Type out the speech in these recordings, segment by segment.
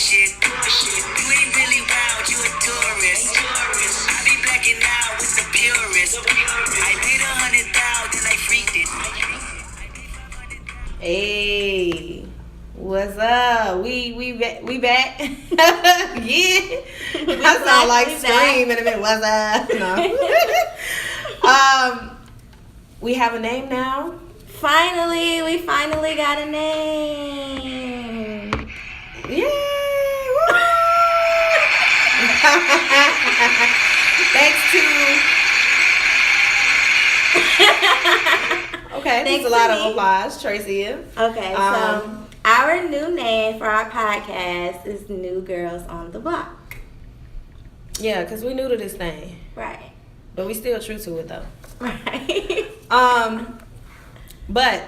bullshit. You ain't really wild, you a tourist. I be blacking out with the purist. I paid 100,000, I freaked it. Hey, what's up? We back. Yeah, I sound like Scream in a minute. What's up? No. We have a name now. Finally, we finally got a name. Yay! Woo! Thanks to. Okay, thanks a lot of applause, Tracy. Okay, so our new name for our podcast is New Girls on the Block. Yeah, because we new to this thing. Right. But we still true to it though. Right. But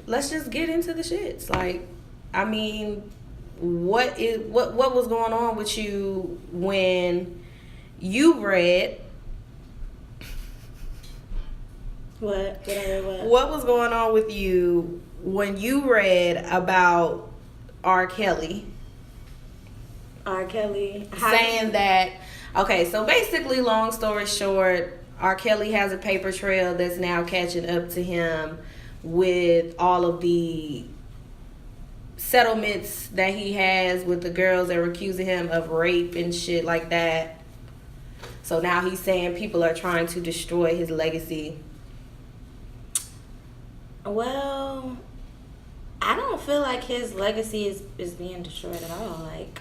let's just get into the shits. Like, I mean, what was going on with you when you read? What? What was going on with you when you read about R. Kelly? R. Kelly Saying that, okay, so basically, long story short, R. Kelly has a paper trail that's now catching up to him with all of the settlements that he has with the girls that were accusing him of rape and shit like that. So now he's saying people are trying to destroy his legacy. Well, I don't feel like his legacy is being destroyed at all. Like,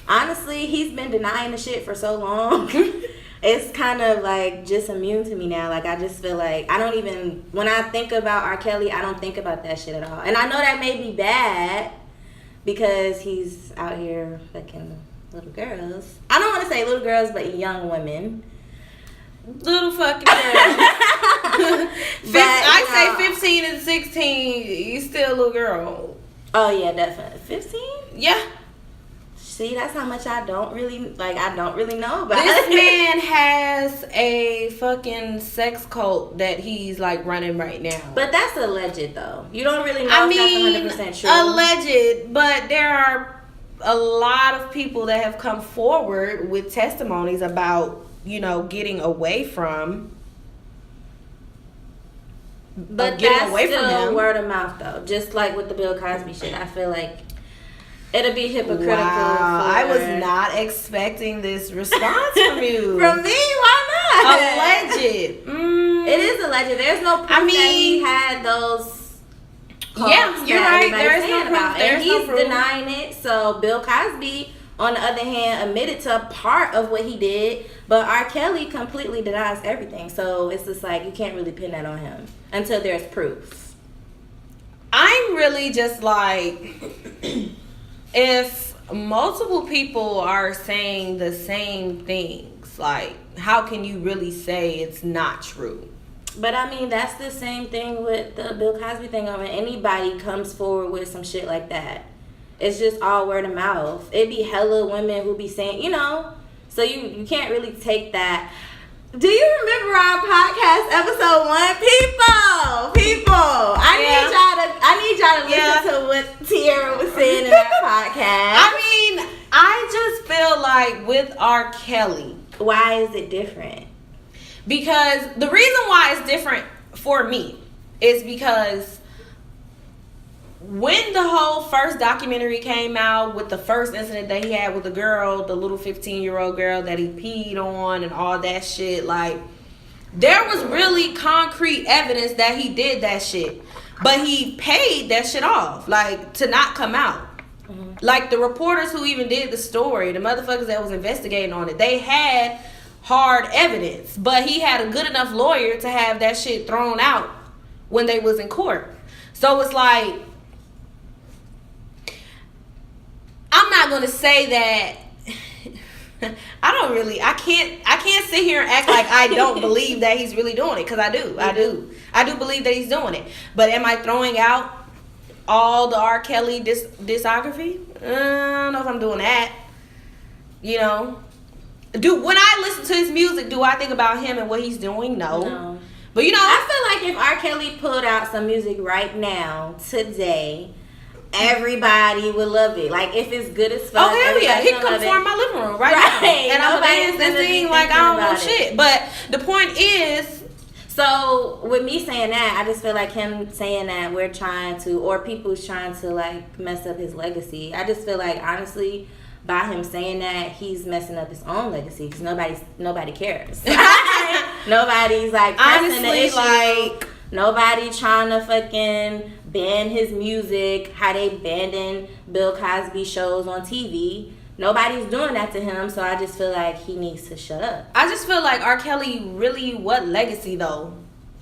honestly, he's been denying the shit for so long. It's kind of like just immune to me now. Like, I just feel like I don't even, when I think about R. Kelly, I don't think about that shit at all. And I know that may be bad because he's out here fucking little girls. I don't want to say little girls, but young women. Little fucking girls. I say 15 and 16, you still a little girl. Oh, yeah, definitely. 15? Yeah. See, that's how much I don't really know about this man has a fucking sex cult that he's like running right now. But that's alleged though. You don't really know if that's 100% true. Alleged, but there are a lot of people that have come forward with testimonies about, you know, getting away from. But that's still word of mouth though. Just like with the Bill Cosby shit, I feel like it'll be hypocritical. Wow, I was not expecting this response from you. From me? Why not? Alleged. It is alleged. There's no proof that he had those. Yeah, you're right. There is no proof. And he's denying it. So Bill Cosby, on the other hand, admitted to part of what he did, but R. Kelly completely denies everything. So it's just like you can't really pin that on him until there's proof. I'm really just like. If multiple people are saying the same things, like, how can you really say it's not true? But I mean, that's the same thing with the Bill Cosby thing. When anybody comes forward with some shit like that, it's just all word of mouth. It be hella women who be saying, you know, so you can't really take that. Do you remember our podcast episode 1? People, I need y'all to listen to what Tierra was saying in that podcast. I mean, I just feel like with R. Kelly. Why is it different? Because the reason why it's different for me is because when the whole first documentary came out with the first incident that he had with the girl, the little 15-year-old girl that he peed on and all that shit, like, there was really concrete evidence that he did that shit. But he paid that shit off, like, to not come out. Mm-hmm. Like, the reporters who even did the story, the motherfuckers that was investigating on it, they had hard evidence. But he had a good enough lawyer to have that shit thrown out when they was in court. So it's like, I'm not gonna say that. I can't sit here and act like I don't believe that he's really doing it, because I do believe that he's doing it. But am I throwing out all the R. Kelly discography? I don't know if I'm doing that. You know, when I listen to his music, do I think about him and what he's doing? No. But you know, I feel like if R. Kelly pulled out some music right now, today, everybody would love it. Like, if it's good as fuck, oh hell yeah, he can come love form it. my living room right now, and I'm gonna dance this thing like I don't know shit. But the point is, so with me saying that, I just feel like him saying that we're trying to, or people's trying to like mess up his legacy. I just feel like, honestly, by him saying that, he's messing up his own legacy because nobody cares. Nobody's like pressing the issue. Like, nobody trying to fucking ban his music. How they banning Bill Cosby shows on TV. Nobody's doing that to him, so I just feel like he needs to shut up. I just feel like R. Kelly really, what legacy though?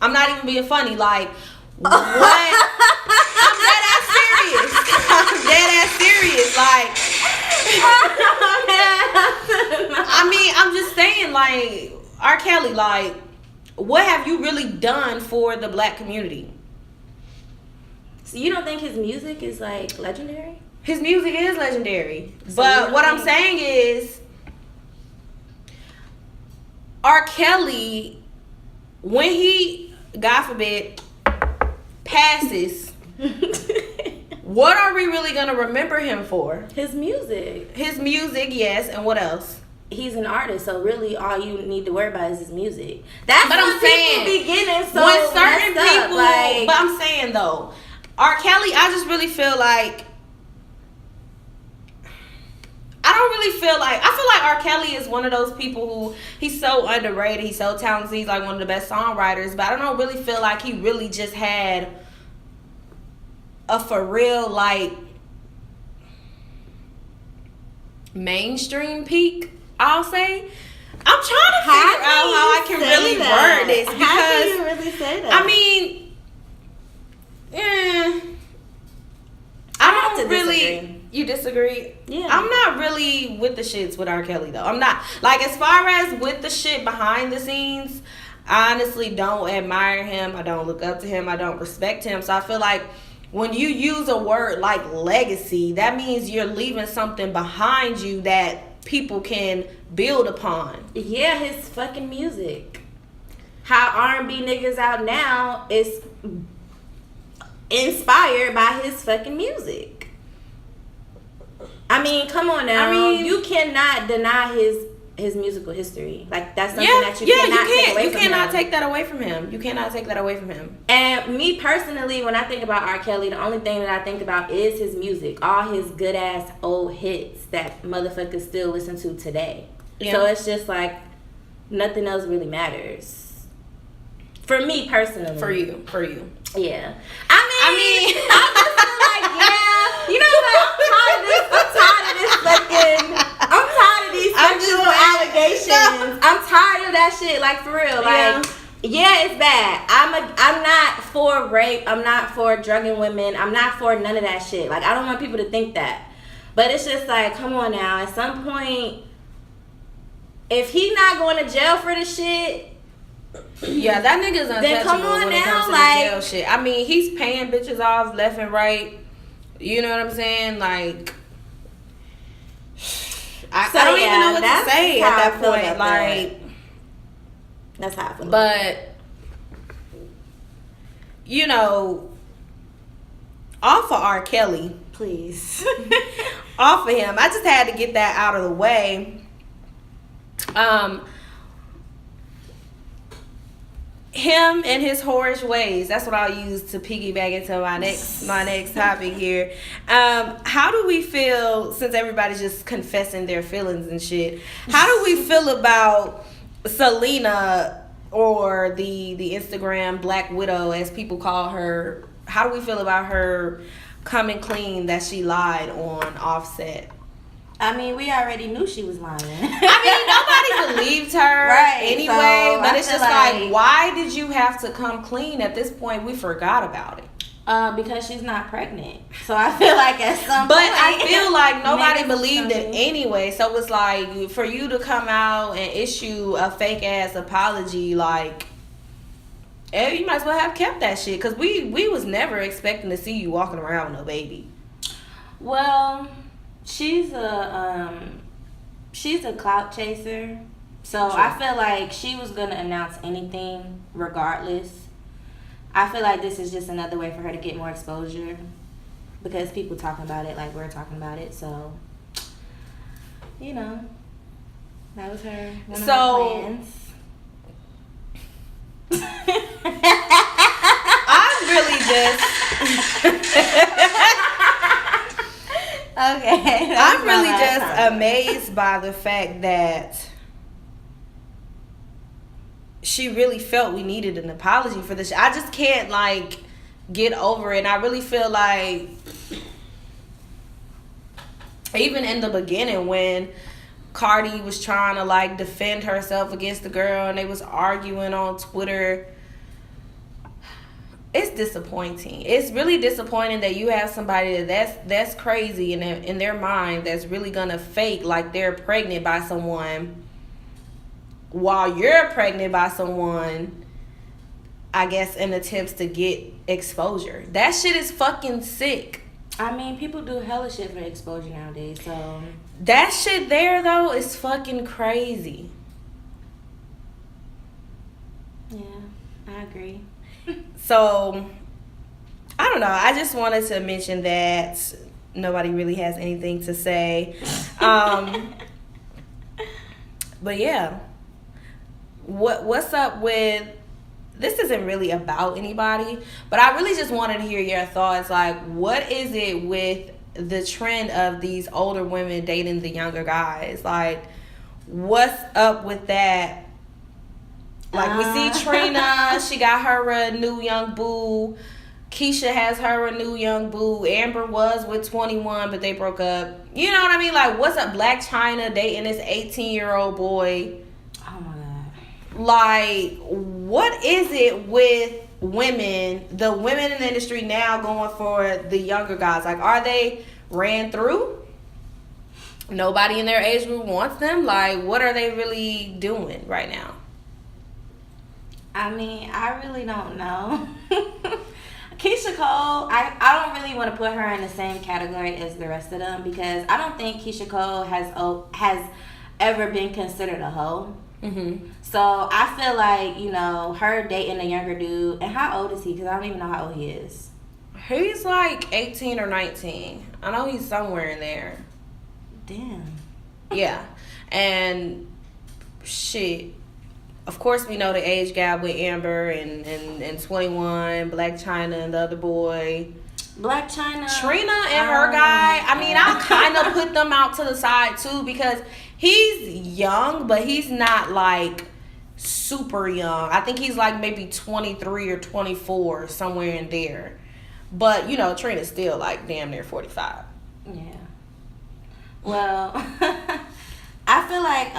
I'm not even being funny. Like, what? I'm dead ass serious. I'm dead ass serious. Like, I mean, I'm just saying, like, R. Kelly, like, what have you really done for the black community? So you don't think his music is like legendary? His music is legendary. But what I'm saying is, R. Kelly, when he, God forbid, passes, what are we really going to remember him for? His music. His music, yes. And what else? He's an artist, so really all you need to worry about is his music. That's but what I'm saying, people be getting so when certain messed people, up, like, but I'm saying though, R. Kelly, I just really feel like, I feel like R. Kelly is one of those people who, he's so underrated, he's so talented, he's like one of the best songwriters, but I don't really feel like he really just had a for real, like, mainstream peak, I'll say. I'm trying to figure out how I can really word this, because how can you really say that? I mean, I don't really disagree. You disagree? Yeah. I'm not really with the shits with R. Kelly though. I'm not, like, as far as with the shit behind the scenes, I honestly don't admire him. I don't look up to him. I don't respect him. So I feel like when you use a word like legacy, that means you're leaving something behind you that people can build upon. Yeah, his fucking music. How R&B niggas out now is inspired by his fucking music. I mean, come on now. I mean, you cannot deny his musical history. Like, that's something that you cannot take away from him. You cannot take that away from him. You cannot take that away from him. And me personally, when I think about R. Kelly, the only thing that I think about is his music. All his good ass old hits that motherfuckers still listen to today. Yeah. So it's just like nothing else really matters. For me personally. For you. Yeah. I mean I just feel like, yeah. You know what? I'm tired of these sexual allegations. I'm tired of that shit. Like, for real. Like, yeah, it's bad. I'm not for rape. I'm not for drugging women. I'm not for none of that shit. Like, I don't want people to think that. But it's just like, come on now. At some point, if he's not going to jail for the shit, yeah, that nigga's untouchable then come on when it now, comes to like, the jail shit. I mean, he's paying bitches off left and right. You know what I'm saying? Like, I don't even know what to say at that point. Like, that's how I feel. But, you know, off of R. Kelly, please, off of him. I just had to get that out of the way. Him and his whorish ways. That's what I'll use to piggyback into my next topic here. How do we feel, since everybody's just confessing their feelings and shit? How do we feel about Selena, or the Instagram Black Widow, as people call her? How do we feel about her coming clean that she lied on Offset? I mean, we already knew she was lying. I mean, nobody believed her anyway. So but it's just like, why did you have to come clean at this point? We forgot about it. Because she's not pregnant. So I feel like at some point. But I feel like nobody believed it anyway. So it's like, for you to come out and issue a fake ass apology, like, you might as well have kept that shit. Because we was never expecting to see you walking around with no baby. Well, she's a clout chaser, so True. I feel like she was gonna announce anything regardless. I feel like this is just another way for her to get more exposure, because people talking about it like we're talking about it. So, you know, that was her one of her plans. I'm really just okay. I'm really just amazed by the fact that she really felt we needed an apology for this. I just can't like get over it. And I really feel like even in the beginning when Cardi was trying to like defend herself against the girl and they was arguing on Twitter, it's disappointing. It's really disappointing that you have somebody that's crazy in their mind that's really gonna fake like they're pregnant by someone while you're pregnant by someone, I guess, in attempts to get exposure. That shit is fucking sick. I mean, people do hella shit for exposure nowadays, so... That shit there, though, is fucking crazy. Yeah, I agree. So, I don't know. I just wanted to mention that nobody really has anything to say. But yeah. What's up with... This isn't really about anybody, but I really just wanted to hear your thoughts. Like, what is it with the trend of these older women dating the younger guys? Like, what's up with that? Like, we see Chyna, she got her a new young boo. Keyshia has her a new young boo. Amber was with 21, but they broke up. You know what I mean? Like, what's up? Blac Chyna dating this 18-year-old boy. Oh my God. Like, what is it with women, the women in the industry now going for the younger guys? Like, are they ran through? Nobody in their age group wants them? Like, what are they really doing right now? I mean, I really don't know. Keyshia Cole, I don't really want to put her in the same category as the rest of them because I don't think Keyshia Cole has ever been considered a hoe. Mm-hmm. So I feel like, you know, her dating a younger dude, and how old is he? Because I don't even know how old he is. He's like 18 or 19. I know he's somewhere in there. Damn. Yeah. And shit. Of course, we know the age gap with Amber and 21, Blac Chyna and the other boy. Blac Chyna. Trina and her guy. I mean, I'll kind of put them out to the side too because he's young, but he's not like super young. I think he's like maybe 23 or 24, somewhere in there. But, you know, Trina's still like damn near 45. Yeah. Well, I feel like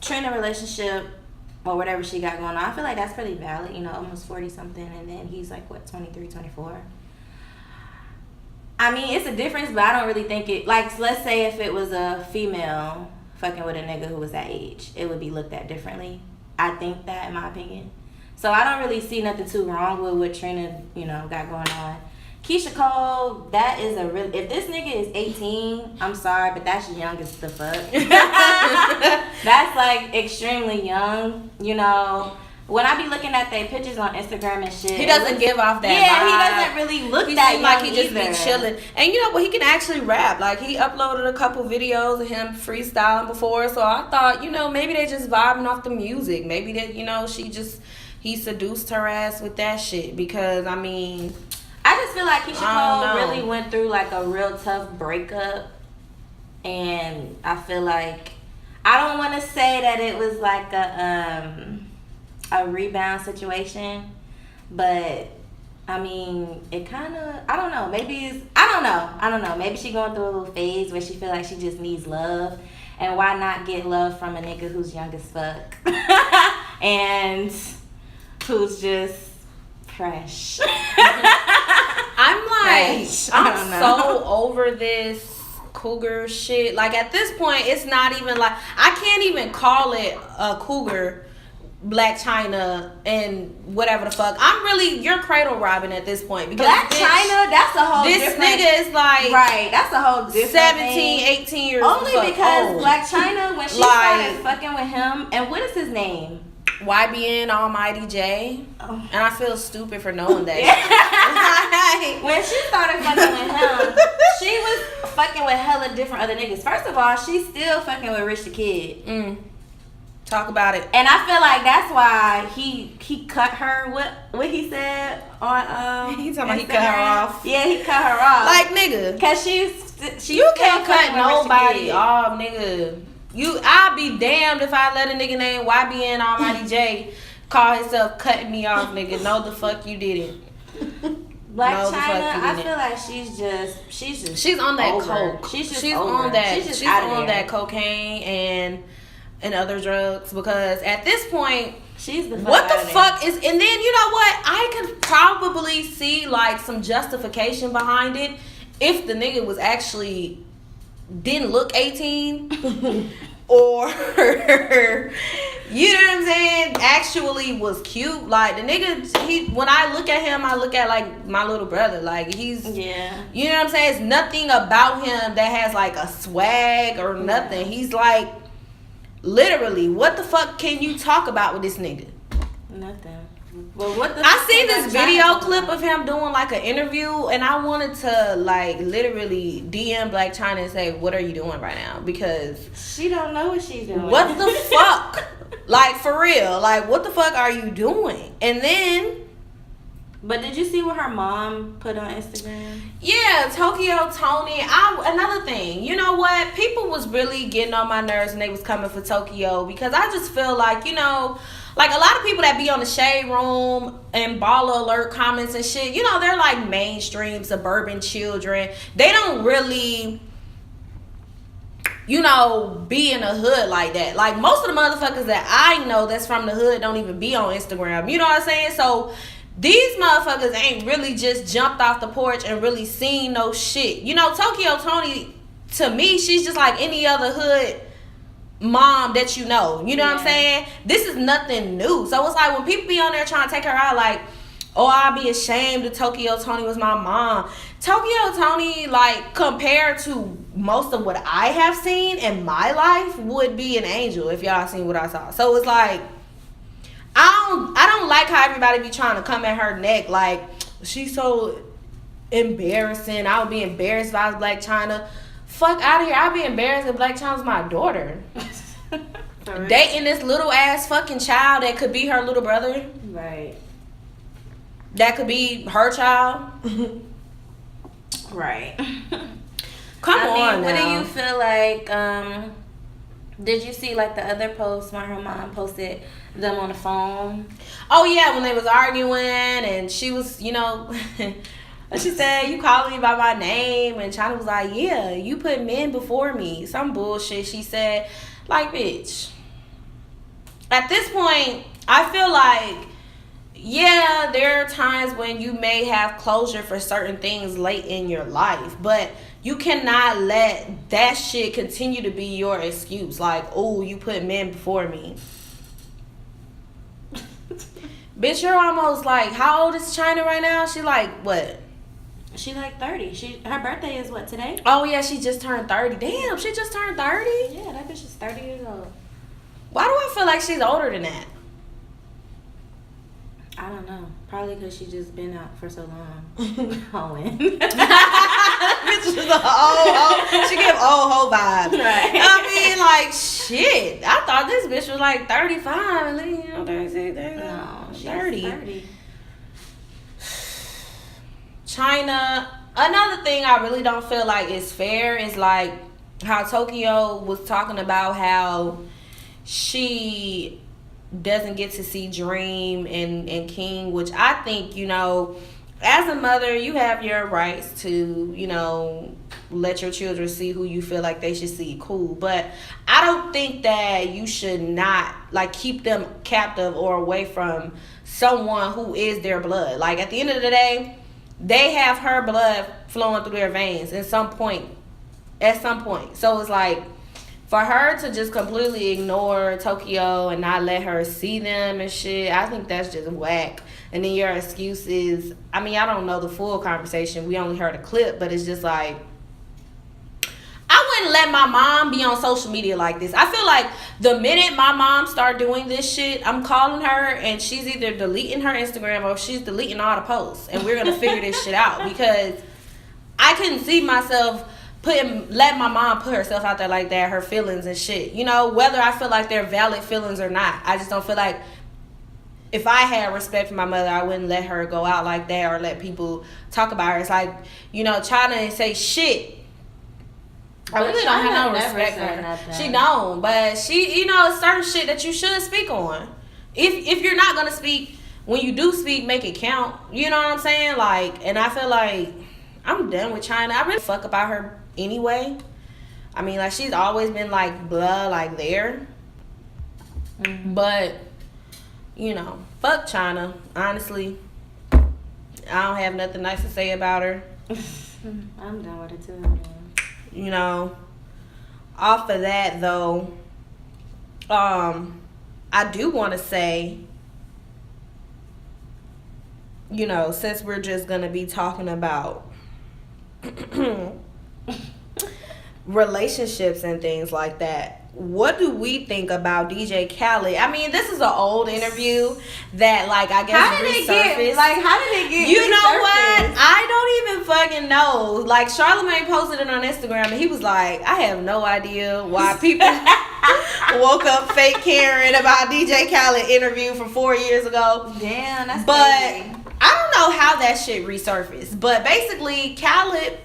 Trina relationship or whatever she got going on, I feel like that's pretty valid, you know, almost 40 something, and then he's like what, 23, 24. I mean, it's a difference, but I don't really think it, like, let's say if it was a female fucking with a nigga who was that age, it would be looked at differently. I think that, in my opinion. So I don't really see nothing too wrong with what Trina, you know, got going on. Keyshia Cole, that is a real... If this nigga is 18, I'm sorry, but that's young as the fuck. That's, like, extremely young, you know. When I be looking at their pictures on Instagram and shit... He doesn't give off that vibe. He doesn't really look that young like he just either. be chilling. And you know, but he can actually rap. Like, he uploaded a couple videos of him freestyling before, so I thought, you know, maybe they just vibing off the music. Maybe that, you know, he seduced her ass with that shit. Because, I mean... I just feel like Keyshia Cole really went through like a real tough breakup, and I feel like I don't want to say that it was like a rebound situation, but I mean it kind of, I don't know, maybe I don't know, maybe she going through a little phase where she feel like she just needs love, and why not get love from a nigga who's young as fuck and who's just fresh. I'm so over this cougar shit. Like, at this point, it's not even like, I can't even call it a cougar, Blac Chyna and whatever the fuck. You're cradle robbing at this point. Because Blac Chyna, that's a whole this different... This nigga is like... Right, that's a whole different 17, thing. 18 years Only because old. Blac Chyna, when she started fucking with him, and what is his name? YBN Almighty J. Oh. And I feel stupid for knowing that. When she started fucking with him, she was fucking with hella different other niggas. First of all, she's still fucking with Rich the Kid. Talk about it. And I feel like that's why he cut her. What he said on He talking about he Instagram. cut her off. Yeah, he cut her off. Like, nigga, Cause she's you can't still cut fucking with Rich the nobody Kid. off, nigga. I'll be damned if I let a nigga named YBN Almighty J call himself cutting me off, nigga. No, the fuck you didn't. Blac No, the fuck Chyna, you I didn't. feel like she's just on that over. coke. She's just She's over. on that. She's just She's out of on there. that cocaine and other drugs, because at this point, She's the fuck what out the of there. fuck is? And then you know what? I could probably see like some justification behind it if the nigga was actually didn't look 18 or you know what I'm saying, actually was cute. Like the nigga, when I look at him, I look at like my little brother. Like he's, Yeah. you know what I'm saying? It's nothing about him that has like a swag or nothing. He's like, literally, what the fuck can you talk about with this nigga? Nothing. Well, what the I fuck seen is this Blac Chyna video talking clip about? of him doing like an interview, and I wanted to like literally DM Blac Chyna and say, what are you doing right now? Because She don't know what she's doing. what the fuck? Like, for real, like, what the fuck are you doing? And then, But did you see what her mom put on Instagram? yeah, Tokyo Tony. Another thing, you know what? People was really getting on my nerves when they was coming for Tokyo, because I just feel like, you know, like a lot of people that be on the Shade Room and Baller Alert comments and shit, you know, they're like mainstream suburban children. They don't really, you know, be in the hood like that. Like most of the motherfuckers that I know that's from the hood don't even be on Instagram. You know what I'm saying? So these motherfuckers ain't really just jumped off the porch and really seen no shit. You know, Tokyo Tony, to me, she's just like any other hood mom that you know. You know what I'm saying? This is nothing new. So it's like when people be on there trying to take her out, like, oh, I'll be ashamed that Tokyo Tony was my mom. Tokyo Tony, like, compared to most of what I have seen in my life, would be an angel if y'all seen what I saw. So it's like, I don't like how everybody be trying to come at her neck like she's so embarrassing. I would be embarrassed if I was Blac Chyna. Fuck out of here. I'd be embarrassed if Blac Chyna's my daughter. Dating this little ass fucking child that could be her little brother. Right. That could be her child. Right. Come I on mean, what do now. you feel like? Did you see like the other post when her mom posted them on the phone? Oh yeah, when they was arguing and she was, you know, she said, you calling me by my name, and Chyna was like, yeah, you put men before me. Some bullshit she said. Like, bitch. At this point, I feel like, yeah, there are times when you may have closure for certain things late in your life, but you cannot let that shit continue to be your excuse. Like, oh, you put men before me. Bitch, you're almost like, how old is Chyna right now? She like, what? She like 30. Her birthday is what, today? Oh, yeah, she just turned 30. Damn, she just turned 30? Yeah, that bitch is 30 years old. Why do I feel like she's older than that? I don't know. Probably because she just been out for so long. Hoeing. Bitch is a old hoe. She give old hoe vibes. Right. I mean, like, shit. I thought this bitch was like 35. And then, you know, 36, 39, No, she's 30. 30. Chyna. Another thing I really don't feel like is fair is like how Tokyo was talking about how she doesn't get to see Dream and King, which I think, you know, as a mother, you have your rights to, you know, let your children see who you feel like they should see. Cool. But I don't think that you should not, like, keep them captive or away from someone who is their blood. Like, at the end of the day, they have her blood flowing through their veins at some point. So it's like, for her to just completely ignore Tokyo and not let her see them and shit, I think that's just whack. And then your excuse is, I mean, I don't know the full conversation. We only heard a clip, but it's just like, I wouldn't let my mom be on social media like this. I feel like the minute my mom start doing this shit, I'm calling her and she's either deleting her Instagram or she's deleting all the posts, and we're gonna figure this shit out, because I couldn't see myself let my mom put herself out there like that, her feelings and shit. You know, whether I feel like they're valid feelings or not. I just don't feel like, if I had respect for my mother, I wouldn't let her go out like that or let people talk about her. It's like, you know, Chyna and say shit. I really don't have no respect for her. She don't, but she, you know, certain shit that you should speak on. If you're not gonna speak, when you do speak, make it count. You know what I'm saying? Like, and I feel like I'm done with Chyna. I really fuck about her anyway. I mean, like, she's always been like blah, like there. Mm-hmm. But, you know, fuck Chyna. Honestly, I don't have nothing nice to say about her. I'm done with it too. You know, off of that though, I do want to say, you know, since we're just gonna be talking about relationships and things like that, what do we think about DJ Khaled? I mean, this is an old interview that, like, I guess how did it get You know what? I don't even fucking know. Like, Charlamagne posted it on Instagram and he was like, I have no idea why people woke up fake caring about DJ Khaled interview from 4 years ago. Damn, that's crazy. But I don't know how that shit resurfaced. But basically, Khaled,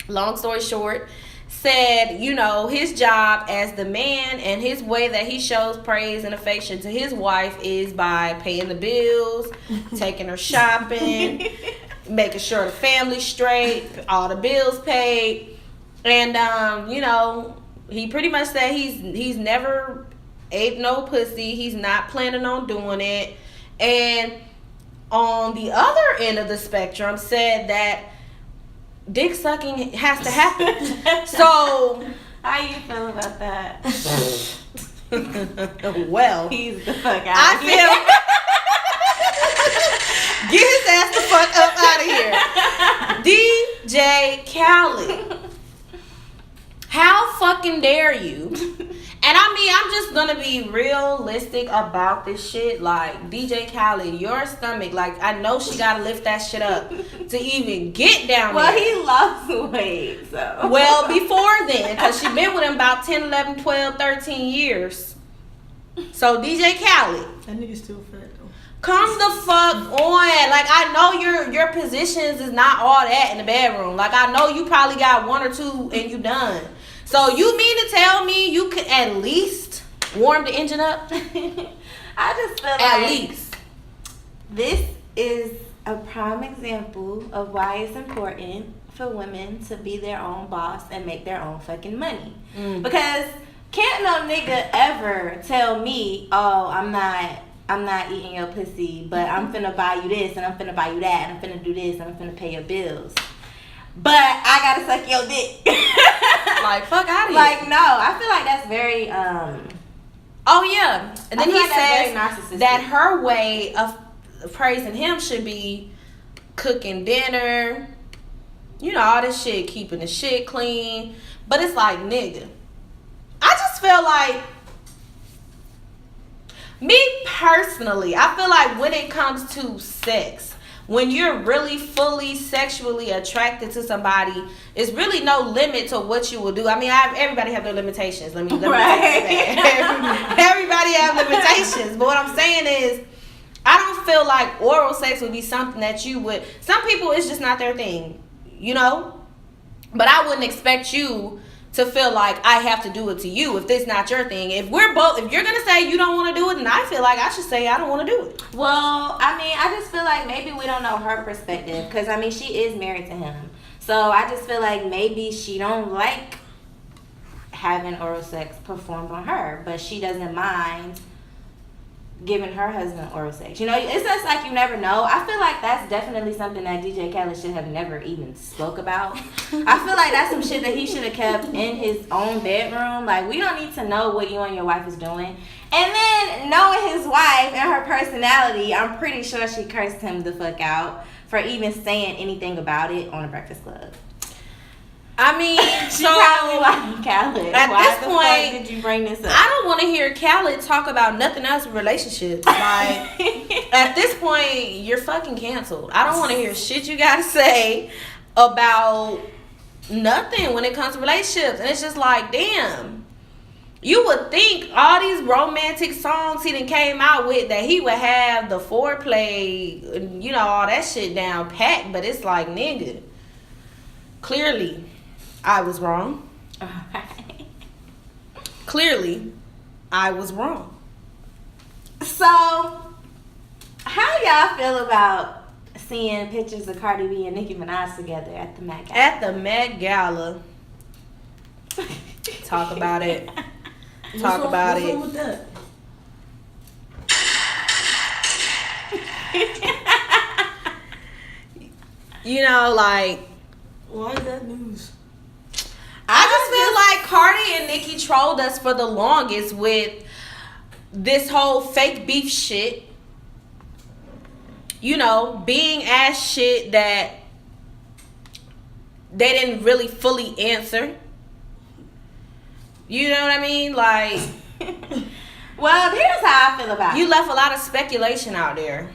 long story short, said, you know, his job as the man and his way that he shows praise and affection to his wife is by paying the bills, taking her shopping, making sure the family's straight, all the bills paid. And, you know, he pretty much said he's never ate no pussy. He's not planning on doing it. And on the other end of the spectrum, said that dick sucking has to happen. So, how you feel about that? Well, he's the fuck out of here. Get his ass the fuck up out of here. DJ Khaled. How fucking dare you? And I mean, I'm just gonna be realistic about this shit. Like, DJ Khaled, your stomach, like, I know she gotta lift that shit up to even get down there. Well, he lost weight, so. Well, before then, because she been with him about 10, 11, 12, 13 years. So, DJ Khaled. That nigga's still fat, though. Come the fuck on. Like, I know your positions is not all that in the bedroom. Like, I know you probably got one or two and you done. So you mean to tell me you could at least warm the engine up? I just feel at like least this is a prime example of why it's important for women to be their own boss and make their own fucking money. Because can't no nigga ever tell me, oh, I'm not eating your pussy, but I'm finna buy you this and I'm finna buy you that and I'm finna do this and I'm finna pay your bills. But I gotta suck your dick. Like, fuck out of here. Like, no, I feel like that's very oh yeah. And then he like says that her way of praising him should be cooking dinner, you know, all this shit, keeping the shit clean. But it's like, nigga, I just feel like, me personally, I feel like when it comes to sex, when you're really fully sexually attracted to somebody, it's really no limit to what you will do. I mean, everybody have their limitations. Let me right. Everybody have limitations. But what I'm saying is, I don't feel like oral sex would be something that you would. Some people, it's just not their thing, you know. But I wouldn't expect you to feel like I have to do it to you if this not your thing. If you're gonna say you don't want to do it, then I feel like I should say I don't want to do it. Well, I mean, I just feel like maybe we don't know her perspective, because I mean, she is married to him, so I just feel like maybe she don't like having oral sex performed on her, but she doesn't mind giving her husband oral sex. You know, it's just like you never know. I feel like that's definitely something that DJ Khaled should have never even spoke about. I feel like that's some shit that he should have kept in his own bedroom. Like, we don't need to know what you and your wife is doing. And then, knowing his wife and her personality, I'm pretty sure she cursed him the fuck out for even saying anything about it on the Breakfast Club. I mean, She probably watching Khaled. At Why this the point, fuck did you bring this up? I don't want to hear Khaled talk about nothing else with relationships. Like, at this point, you're fucking canceled. I don't want to hear shit you gotta say about nothing when it comes to relationships. And it's just like, damn. You would think all these romantic songs he done came out with that he would have the foreplay, you know, all that shit down packed. But it's like, nigga, clearly I was wrong. Clearly I was wrong. So, how y'all feel about seeing pictures of Cardi B and Nicki Minaj together at the Met Gala? At the Met Gala. Talk about it. Talk about it. What's wrong with that? You know, like, Why is that news? I just feel like Cardi and Nicki trolled us for the longest with this whole fake beef shit. You know, being asked shit that they didn't really fully answer. You know what I mean? Like, Well, here's how I feel about it. you left a lot of speculation out there.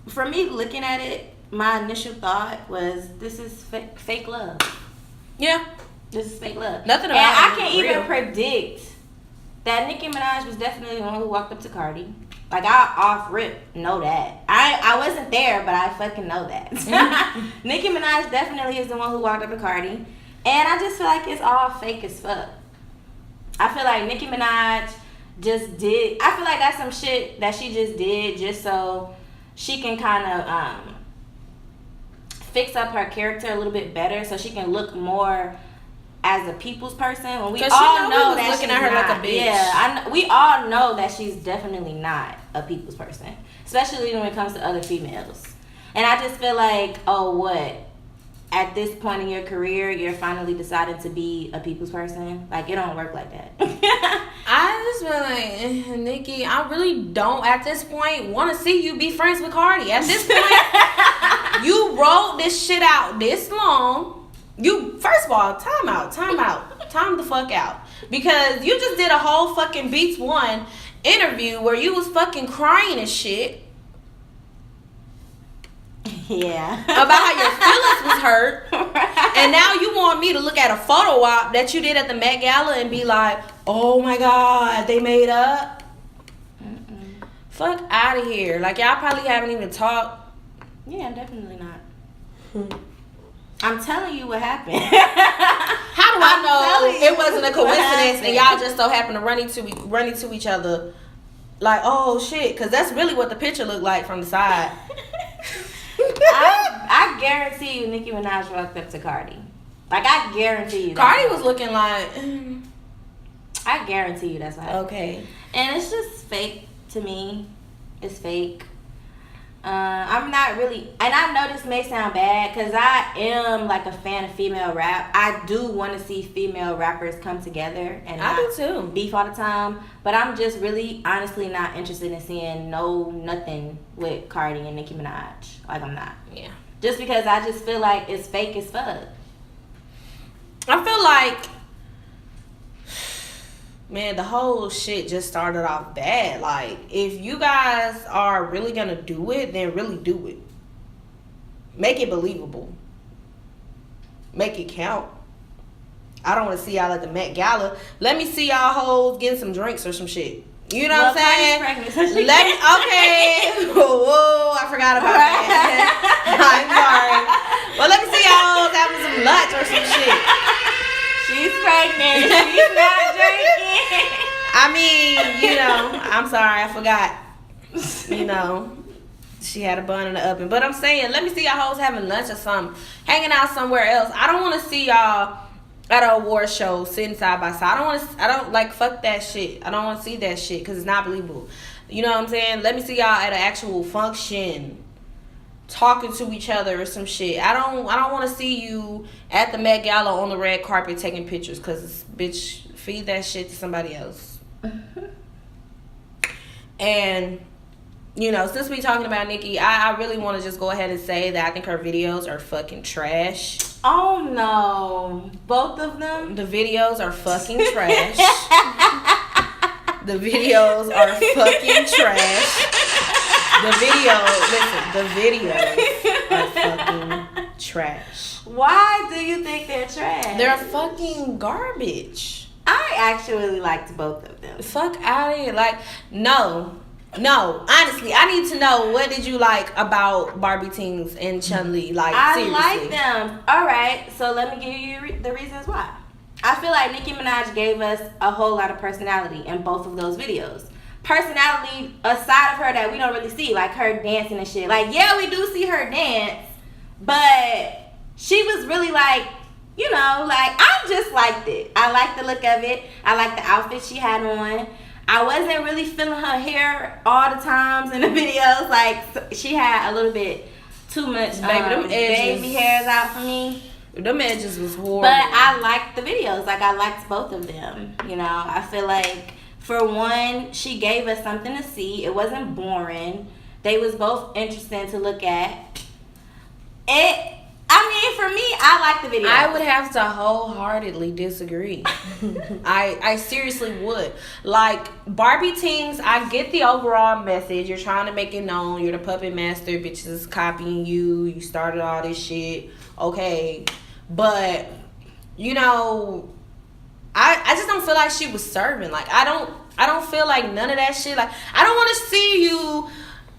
For me, looking at it, my initial thought was, this is fake love. Yeah. This is fake love. Nothing And about I it can is even real. predict that Nicki Minaj was definitely the one who walked up to Cardi. Like, I off rip know that. I wasn't there, but I fucking know that. Nicki Minaj definitely is the one who walked up to Cardi. And I just feel like it's all fake as fuck. I feel like Nicki Minaj just did. I feel like that's some shit that she just did just so she can kind of fix up her character a little bit better, so she can look more as a people's person. When we 'Cause all she know we know was that looking she's at her like a not. bitch. Yeah, we all know that she's definitely not a people's person, especially when it comes to other females. And I just feel like, oh, what? At this point in your career, you're finally deciding to be a people's person? Like, it don't work like that. I just feel like, Nicki, I really don't at this point want to see you be friends with Cardi. At this point, you rolled this shit out this long. You, first of all, time out. Time the fuck out. Because you just did a whole fucking Beats One interview where you was fucking crying and shit Yeah. about how your feelings was hurt. And now you want me to look at a photo op that you did at the Met Gala and be like, oh my God, they made up? Fuck out of here. Like, y'all probably haven't even talked. Yeah, definitely not. I'm telling you what happened. How do I I'm know telling you it wasn't a what coincidence and happened. y'all just so happen to run into each other? Like, oh shit, because that's really what the picture looked like from the side. I guarantee you Nicki Minaj walked up to Cardi. Like, I guarantee you. Cardi was looking like, I guarantee you that's what happened. okay. And it's just fake to me. It's fake. I'm not really, and I know this may sound bad because I am like a fan of female rap. I do want to see female rappers come together and I not do too. beef all the time. But I'm just really, honestly, not interested in seeing nothing with Cardi and Nicki Minaj. Like, I'm not. Yeah. Just because I just feel like it's fake as fuck. I feel like, man, the whole shit just started off bad. Like, if you guys are really gonna do it, then really do it. Make it believable. Make it count. I don't want to see y'all at the Met Gala. Let me see y'all hoes getting some drinks or some shit. You know what I'm saying? Cardi's pregnant, so she Let me, okay. Whoa, I forgot about that. I'm sorry. Well, let me see y'all hoes having some lunch or some shit. She's pregnant. She's not drinking. I mean, you know, I'm sorry, I forgot. You know, she had a bun in the oven. But I'm saying, let me see y'all hoes having lunch or something, hanging out somewhere else. I don't want to see y'all at an award show sitting side by side. I don't like, fuck that shit. I don't want to see that shit because it's not believable. You know what I'm saying? Let me see y'all at an actual function talking to each other or some shit. I don't want to see you at the Met Gala on the red carpet taking pictures because, bitch, feed that shit to somebody else. And, you know, since we talking about Nicki, I really want to just go ahead and say that I think her videos are fucking trash. Oh no, both of them. The videos are fucking trash. The videos are fucking trash. The videos are fucking trash. Why do you think they're trash? They're fucking garbage. I actually liked both of them. Fuck out of here. Like, no. Honestly, I need to know, what did you like about Barbie Teens and Chun-Li? Like, I seriously. like them. All right, so let me give you the reasons why. I feel like Nicki Minaj gave us a whole lot of personality in both of those videos. Personality aside of her that we don't really see, like her dancing and shit. Like, yeah, we do see her dance, but she was really like, you know, like, I just liked it. I liked the look of it. I liked the outfit she had on. I wasn't really feeling her hair all the times in the videos. Like, she had a little bit too much baby hairs out for me. Them edges was horrible. But I liked the videos. Like, I liked both of them. You know, I feel like, for one, she gave us something to see. It wasn't boring. They was both interesting to look at. For me, I like the video. I would have to wholeheartedly disagree. I seriously would. Like, Barbie Teens, I get the overall message. You're trying to make it known. You're the puppet master. Bitches is copying you. You started all this shit. Okay. But, you know, I just don't feel like she was serving. Like, I don't feel like none of that shit. Like, I don't want to see you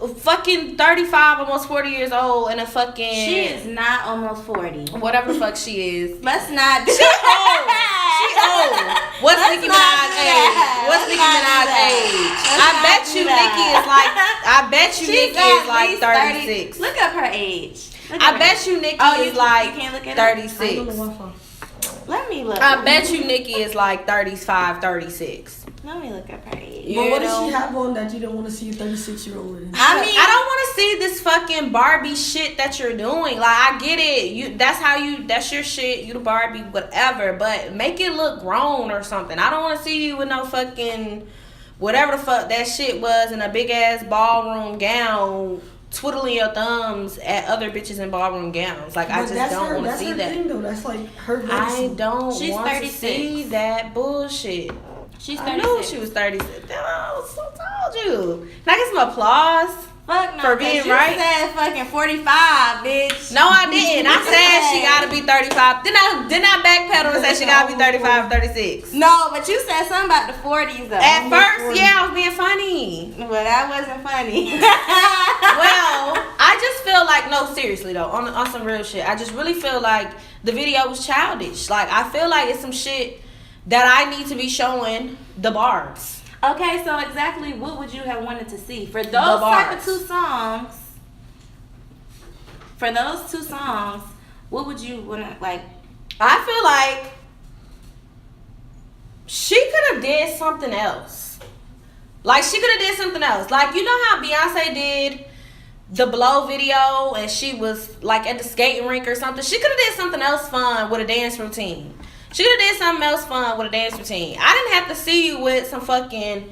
fucking 35, almost 40 years old, and a fucking... She is not almost 40. Whatever the fuck she is. Let's not do She old. that. She old. What's Nicki Minaj's age? What's Nicki Minaj's age? I bet you Nicki is like 36. Look up her age. I bet you Nicki is like 36. Let me look. I bet you Nicki is like 35, 36. Let me look up her age. But what does she have on that you don't want to see a 36-year-old in? I don't want to see this fucking Barbie shit that you're doing. Like, I get it. That's your shit. You the Barbie, whatever. But make it look grown or something. I don't want to see you with no fucking whatever the fuck that shit was in a big ass ballroom gown, twiddling your thumbs at other bitches in ballroom gowns. Like, I just don't want to see that. Thing, though. That's like her I don't want to 36. see that bullshit. She's 36. I knew she was 36. I told you. Can I get some applause? Fuck no, for being you right? said fucking 45, bitch. No, I didn't. I said she gotta be 35. Then I backpedal and said she gotta be 35, 36. No, but you said something about the 40s though. At first, yeah, I was being funny. But that wasn't funny. Well, I just feel like, no, seriously though, on some real shit, I just really feel like the video was childish. Like, I feel like it's some shit that I need to be showing the Barbs. Okay, so exactly what would you have wanted to see for those type of two songs? For those two songs, what would you want to like? I feel like she could have did something else. Like, she could have did something else. Like, you know how Beyonce did the Blow video and she was like at the skating rink or something? She could have did something else fun with a dance routine. She could have did something else fun with a dance routine. I didn't have to see you with some fucking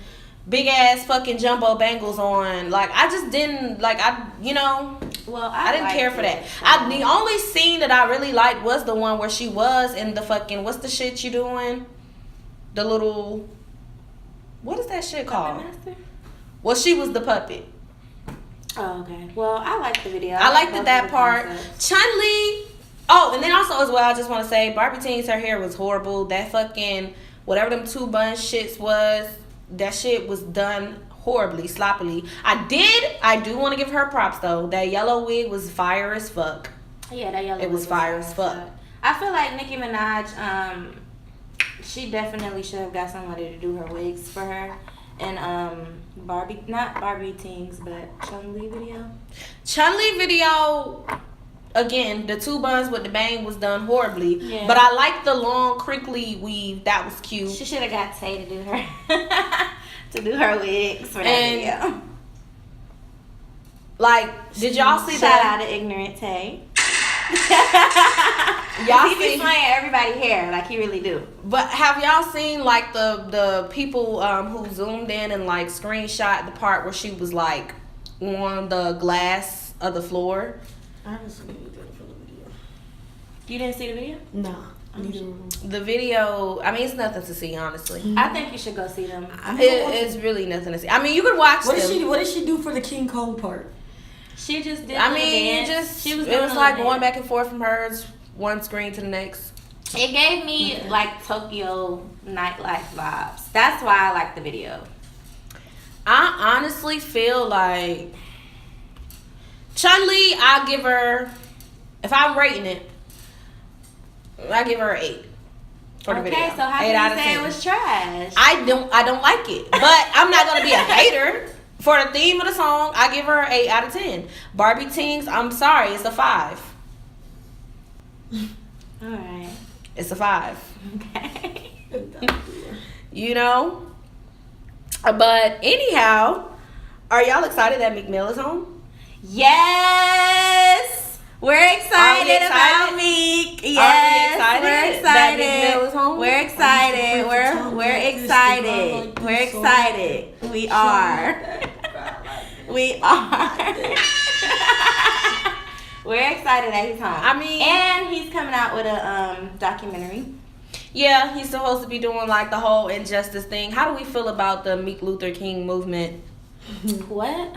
big ass fucking jumbo bangles on. Like, I just didn't, like, Well, I didn't care for that. So. The only scene that I really liked was the one where she was in the fucking, what's the shit you doing? The little, what is that shit called? Puppet Master? Well, she was the puppet. Oh, okay. Well, I liked the video. I liked both that of the part. concepts. Chun-Li. Oh, and then also as well, I just want to say, Barbie Teens, her hair was horrible. That fucking, whatever them two bun shits was, that shit was done horribly, sloppily. I do want to give her props though. That yellow wig was fire as fuck. Yeah, that yellow. It was fire as fuck. I feel like Nicki Minaj, she definitely should have got somebody to do her wigs for her. And not Barbie Teens, but Chun-Li video. Chun-Li video, again, the two buns with the bang was done horribly. Yeah. But I like the long crinkly weave. That was cute. She should have got Tay to do her wigs for that video. Like, did y'all see Shout that? out to ignorant Tay. Y'all he be see? playing everybody hair like he really do. But have y'all seen like the people who zoomed in and like screenshot the part where she was like on the glass of the floor? I haven't seen anything from the video. You didn't see the video? Nah, neither of them. The video, I mean, it's nothing to see, honestly. I think you should go see them. It's really nothing to see. I mean, you could watch What them. did she do for the King Kong part? She just did. I mean, dance. She was. it was like going back and forth from hers, one screen to the next. It gave me like Tokyo nightlife vibes. That's why I like the video. I honestly feel like Chun-Li, I'll give her, if I'm rating it, I give her an 8 for the video. Okay, so how 8 out can of you say 10. it was trash? I don't like it, but I'm not gonna be a hater. For the theme of the song, I give her an 8 out of 10. Barbie Tings, I'm sorry, it's a 5. All right. It's a 5. Okay. You know? But anyhow, are y'all excited that Meek Mill is home? Yes, we're excited about Meek. Yes, we're excited. that Meek Mill is home? We're excited. We're excited. We're excited. We are. We are. We're excited that he's home. I mean, and he's coming out with a documentary. Yeah, he's supposed to be doing like the whole injustice thing. How do we feel about the Meek Luther King movement? What?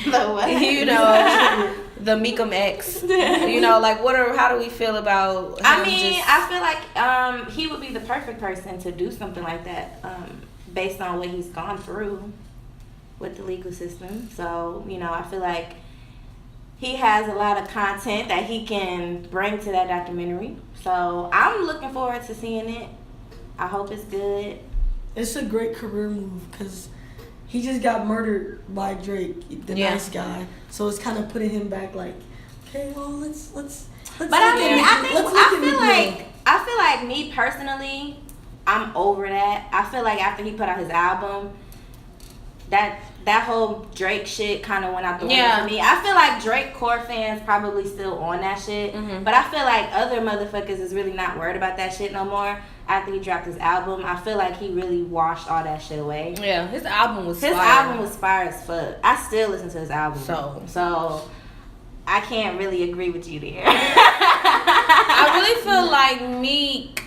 The what? You know, the Meekum X. You know, like how do we feel about him? I mean, I feel like he would be the perfect person to do something like that, based on what he's gone through with the legal system. So, you know, I feel like he has a lot of content that he can bring to that documentary. So I'm looking forward to seeing it. I hope it's good. It's a great career move because he just got murdered by Drake, the nice guy. So it's kind of putting him back. Like, okay, well, let's. But I mean, I feel like me personally, I'm over that. I feel like after he put out his album, that whole Drake shit kind of went out the window for me. I feel like Drake core fans probably still on that shit, but I feel like other motherfuckers is really not worried about that shit no more. After he dropped his album, I feel like he really washed all that shit away. Yeah, his album was fire. His album was fire as fuck. I still listen to his album. So I can't really agree with you there. I really feel like Meek,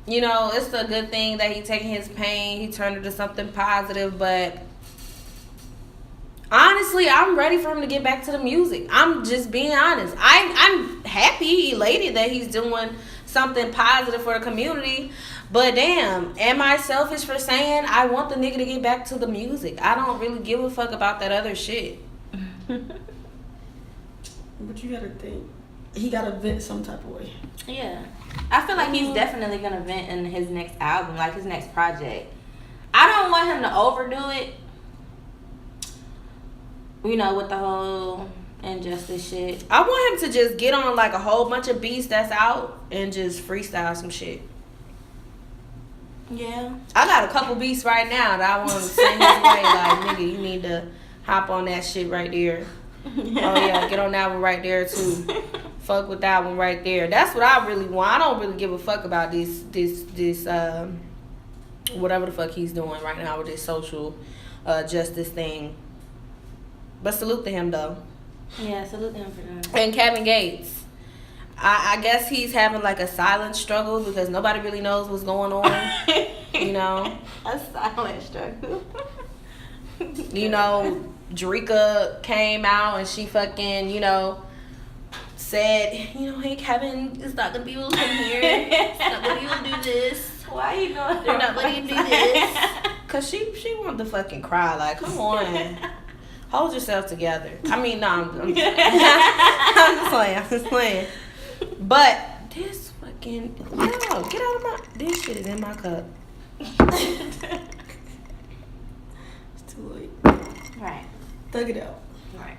you know, it's a good thing that he taking his pain, he turned it to something positive, but honestly, I'm ready for him to get back to the music. I'm just being honest. I'm happy, elated that he's doing something positive for the community, but damn, am I selfish for saying I want the nigga to get back to the music? I don't really give a fuck about that other shit. But you gotta think, he gotta vent some type of way. Yeah. I feel like he's definitely gonna vent in his next album, like his next project. I don't want him to overdo it, you know, with the whole injustice shit. I want him to just get on like a whole bunch of beats that's out and just freestyle some shit. Yeah. I got a couple beats right now that I want to send his way. Like, nigga, you need to hop on that shit right there. Oh yeah, get on that one right there too. Fuck with that one right there. That's what I really want. I don't really give a fuck about this whatever the fuck he's doing right now with this social justice thing. But salute to him though. Yeah, salute him for that. And Kevin Gates, I guess he's having like a silent struggle because nobody really knows what's going on. You know, a silent struggle. You know, Dreka came out and she fucking, you know, said, you know, hey Kevin, it's not gonna be able to come here. It's not gonna be able to do this. Why are you doing? They're not letting you do this. Cause she wanted to fucking cry. Like, come on, hold yourself together. I mean, no, I'm just playing. But this fucking get out of my. This shit is in my cup. It's too late. Right. Thug it out. Right.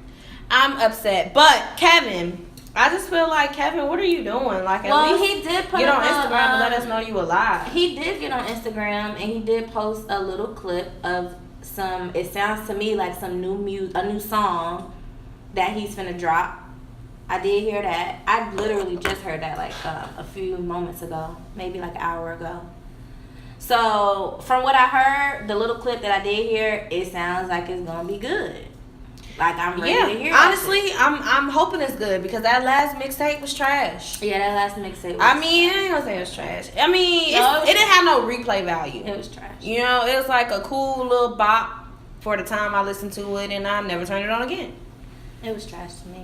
I'm upset, but Kevin, I just feel like Kevin, what are you doing? Like, at least he did put get on Instagram and let us know you alive. He did get on Instagram and he did post a little clip of some. It sounds to me like some a new song that he's finna drop. I did hear that. I literally just heard that like a few moments ago, maybe like an hour ago. So from what I heard, the little clip that I did hear, it sounds like it's gonna be good. Like, I'm ready to hear honestly, I'm hoping it's good because that last mixtape was trash. Yeah, that last mixtape was I ain't gonna say it was trash. I mean, it didn't have no replay value. It was trash. You know, it was like a cool little bop for the time I listened to it, and I never turned it on again. It was trash to me.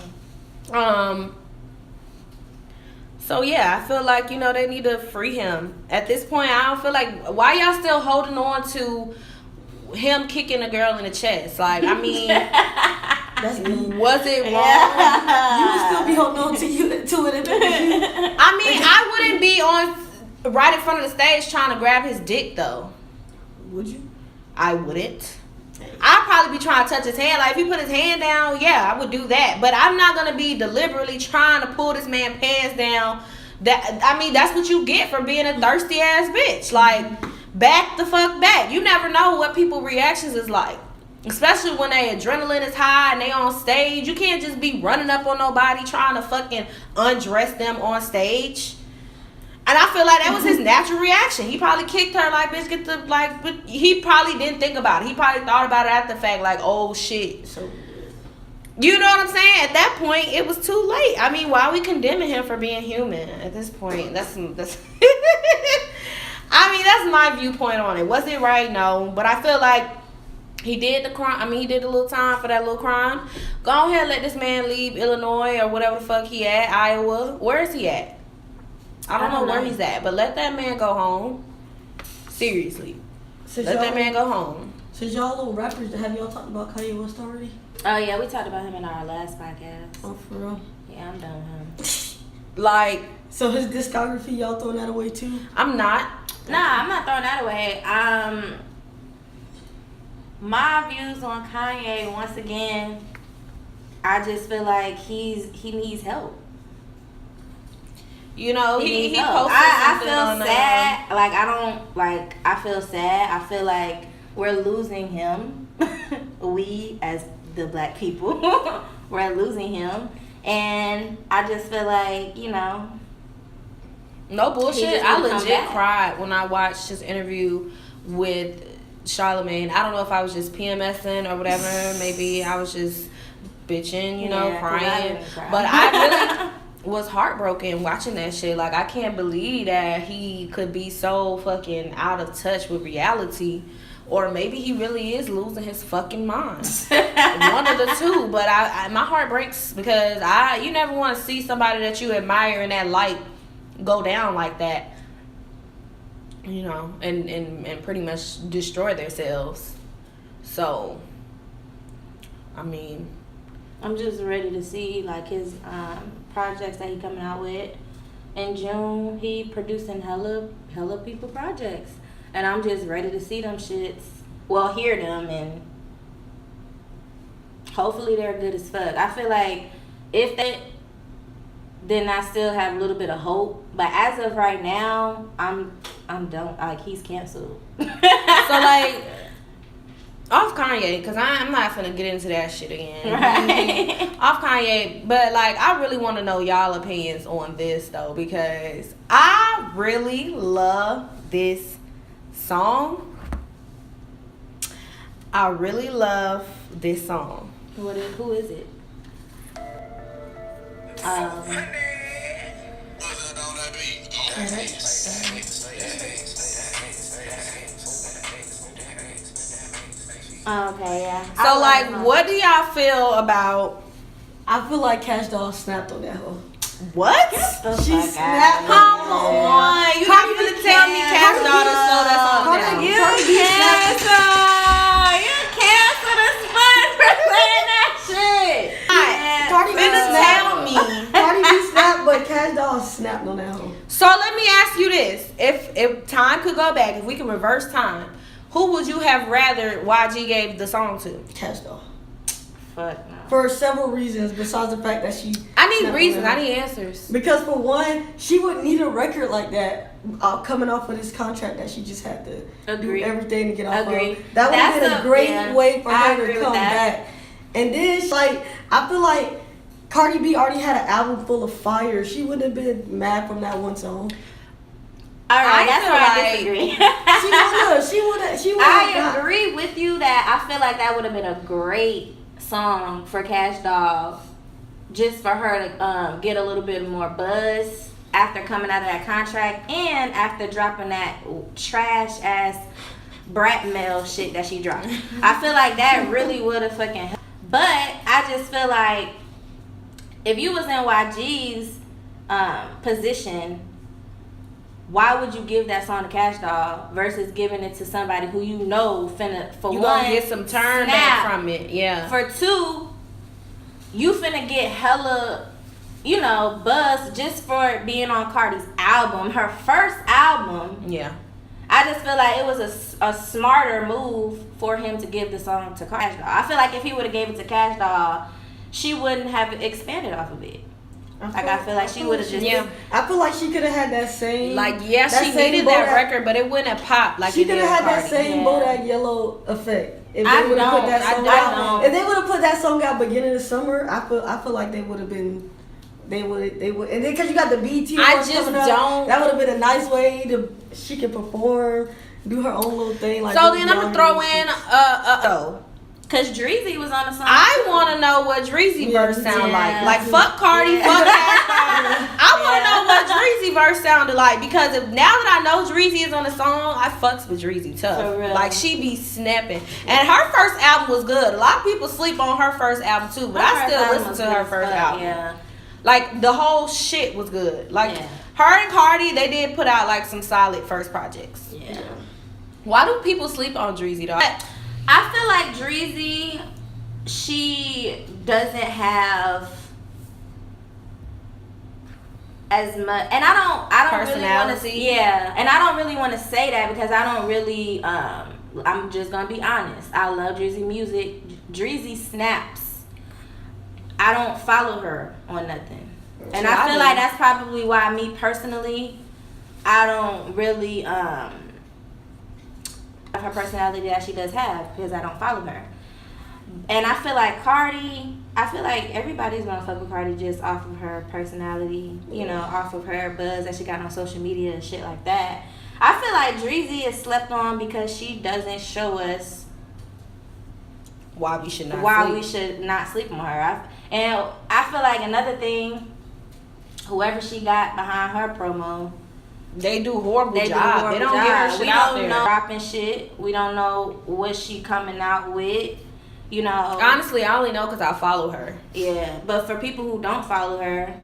So yeah, I feel like, you know, they need to free him. At this point, I don't feel like, why y'all still holding on to him kicking a girl in the chest? Like, I mean, That's mean. was it wrong? You would still be holding on to it if it was you. I mean, I wouldn't be on right in front of the stage trying to grab his dick though. Would you? I wouldn't. I'd probably be trying to touch his hand. Like, if he put his hand down, yeah, I would do that. But I'm not gonna be deliberately trying to pull this man's pants down. That's what you get for being a thirsty ass bitch. Like, back the fuck back. You never know what people's reactions is like. Especially when their adrenaline is high and they on stage. You can't just be running up on nobody trying to fucking undress them on stage. And I feel like that was his natural reaction. He probably kicked her like, bitch, get the, like, but he probably didn't think about it. He probably thought about it after the fact, like, oh shit. So, you know what I'm saying? At that point, it was too late. I mean, why are we condemning him for being human at this point? That's I mean, that's my viewpoint on it. Was it right? No. But I feel like he did the crime. I mean, he did a little time for that little crime. Go ahead, let this man leave Illinois or whatever the fuck he at, Iowa. Where is he at? I don't know where he's at, but let that man go home. Seriously. Let that man go home. Since y'all little rappers, have y'all talked about Kanye West already? Oh, yeah, we talked about him in our last podcast. Oh, for real? Yeah, I'm done with him. Like, so his discography, y'all throwing that away too? I'm not. Nah, I'm not throwing that away. My views on Kanye, once again, I just feel like he needs help. You know, he posted I something feel on sad. I feel sad. I feel like we're losing him. We, as the black people, we're losing him. And I just feel like, you know. No bullshit. I legit cried when I watched his interview with Charlamagne. I don't know if I was just PMSing or whatever. Maybe I was just bitching, you know, crying. But I really was heartbroken watching that shit. Like, I can't believe that he could be so fucking out of touch with reality. Or maybe he really is losing his fucking mind. One of the two. But my heart breaks because you never want to see somebody that you admire in that light go down like that. You know, and pretty much destroy themselves. So, I mean, I'm just ready to see like his projects that he coming out with. In June, he producing hella people projects. And I'm just ready to see them shits. Well, hear them, and hopefully they're good as fuck. I feel like if they, then I still have a little bit of hope. But as of right now, I'm done. Like, he's canceled. So, like, off Kanye, because I'm not finna get into that shit again. Right. Off Kanye, but, like, I really want to know y'all opinions on this, though, because I really love this song. I really love this song. Who is it? Okay, yeah. So, like, what do y'all feel about? I feel like Cash Doll snapped on that hoe. What? She snapped. Come on, you not even gonna tell me Cash Doll to slow that song down. You cancel the spot for playing that shit. Cardi B Tell me. Cardi B snapped, but Cash Doll snapped on that hoe. So let me ask you this: if time could go back, if we could reverse time, who would you have rather YG gave the song to? Cash Doll. Fuck no. For several reasons, besides the fact that she. I need reasons. I need answers. Because for one, she wouldn't need a record like that coming off of this contract that she just had to do everything to get off of. That would have been a great way for her to come back. And then, like, I feel like Cardi B already had an album full of fire. She wouldn't have been mad from that one song. All right, that's where I disagree. She would have. I agree with you that I feel like that would have been a great song for Cash Doll just for her to get a little bit more buzz after coming out of that contract and after dropping that trash ass brat mail shit that she dropped. I feel like that really would have fucking helped. But I just feel like if you was in YG's position, why would you give that song to Cash Doll versus giving it to somebody who you know finna, for you one, gonna get some turn back from it, yeah. For two, you finna get hella, you know, buzz just for being on Cardi's album, her first album. Yeah. I just feel like it was a smarter move for him to give the song to Cash Doll. I feel like if he would have gave it to Cash Doll, she wouldn't have expanded off of it. I feel like she would have just. Yeah. I feel like she could have had that same. Like, yeah, she needed that record, but it wouldn't have popped like she it did. She could have had Cardi. that same Bodak Yellow effect. If I they would have put that song out. If they would have put that song out beginning of summer, I feel like they would have been. They would, and then because you got the BT. I just don't. That would have been a nice way to she can perform, do her own little thing. Like so then I'm gonna throw in Cause Dreezy was on the song. I want to know what Dreezy verse sound like. Like fuck Cardi, fuck Cash Doll. I want to know what Dreezy verse sounded like because now that I know Dreezy is on the song, I fucks with Dreezy tough. Like she be snapping, and her first album was good. A lot of people sleep on her first album too, but I still listen to her first album. Yeah. Like the whole shit was good. Like her and Cardi, they did put out like some solid first projects. Yeah. Why do people sleep on Dreezy though? I feel like Dreezy, she doesn't have as much, and I don't really want to. Yeah, and I don't really want to say that because I don't really. I'm just gonna be honest. I love Dreezy music. Dreezy snaps. I don't follow her on nothing, and I feel like that's probably why me personally, I don't really her personality that she does have because I don't follow her. And I feel like Cardi, I feel like everybody's gonna fuck with Cardi just off of her personality, you know, off of her buzz that she got on social media and shit like that. I feel like Dreezy is slept on because she doesn't show us why we should not sleep on her. And I feel like another thing, whoever she got behind her promo, they do horrible job. They don't get her shit out there. We don't know dropping shit. We don't know what she coming out with. You know. Honestly, I only know because I follow her. Yeah, but for people who don't follow her,